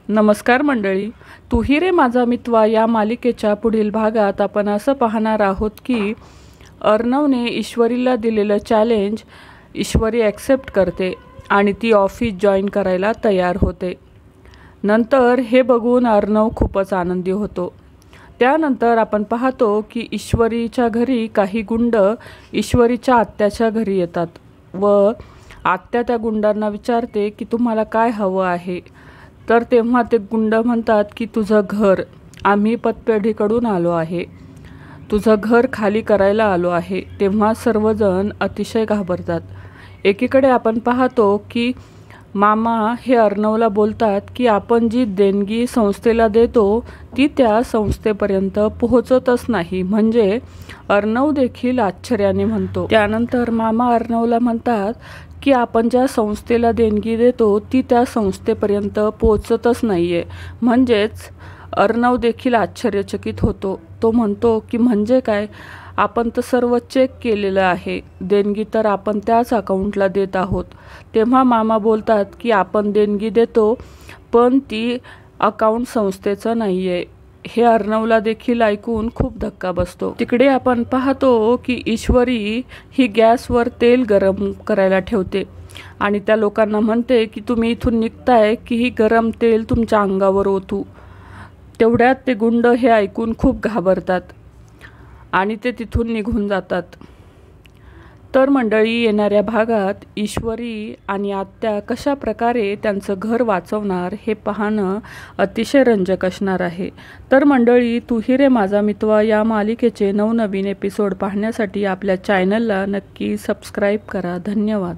नमस्कार मंडळी, तू ही रे माझा मितवा या मालिकेच्या पुढील भागात आपण असं पाहणार आहोत की अर्णवने ईश्वरीला दिलेलं चॅलेंज ईश्वरी ॲक्सेप्ट करते आणि ती ऑफिस जॉईन करायला तयार होते। नंतर हे बघून अर्णव खूपच आनंदी होतो। त्यानंतर आपण पाहतो की ईश्वरीच्या घरी काही गुंड ईश्वरीच्या आत्याच्या घरी येतात व आत्या त्या गुंडांना विचारते की तुम्हाला काय हवं आहे। तर तेव्हा ते गुंड म्हणतात की तुझं घर, आम्ही पतपेढीकडून आलो आहे, तुझं घर खाली करायला आलो आहे। तेव्हा सर्वजण अतिशय घाबरतात। एकीकडे आपण पाहतो की मामा हे अर्णवला बोलतात की आपण जी देणगी संस्थेला देतो ती त्या संस्थेपर्यंत पोहोचतच नाही, म्हणजे अर्णव देखील आश्चर्याने म्हणतो। त्यानंतर मामा अर्णवला म्हणतात की आपण ज्या संस्थेला देणगी देतो ती त्या संस्थेपर्यंत पोहोचतच नाहीये, म्हणजेच अर्णव देखील आश्चर्यचकित होतो। तो म्हणतो की म्हणजे काय, आपण तर सर्व चेक केलेलं आहे, देणगी तर आपण त्याच अकाउंटला देत आहोत। तेव्हा मामा बोलतात की आपण देणगी देतो पण ती अकाउंट संस्थेचं नाही आहे। हे अर्णवला देखील ऐकून खूप धक्का बसतो। तिकडे आपण पाहतो की ईश्वरी ही गॅसवर तेल गरम करायला ठेवते आणि त्या लोकांना म्हणते की तुम्ही इथून निघताय की ही गरम तेल तुमच्या अंगावर ओतू। तेवढ्यात ते गुंड हे ऐकून खूप घाबरतात आणि ते तिथून निघून जातात। तर मंडळी, येणाऱ्या भागात ईश्वरी आणि आत्या कशा प्रकारे त्यांचं घर वाचवणार हे पाहणं अतिशय रंजक असणार आहे। तर मंडळी, तू ही रे माझा मितवा या मालिकेचे नवनवीन एपिसोड पाहण्यासाठी आपल्या चॅनलला नक्की सबस्क्राईब करा। धन्यवाद।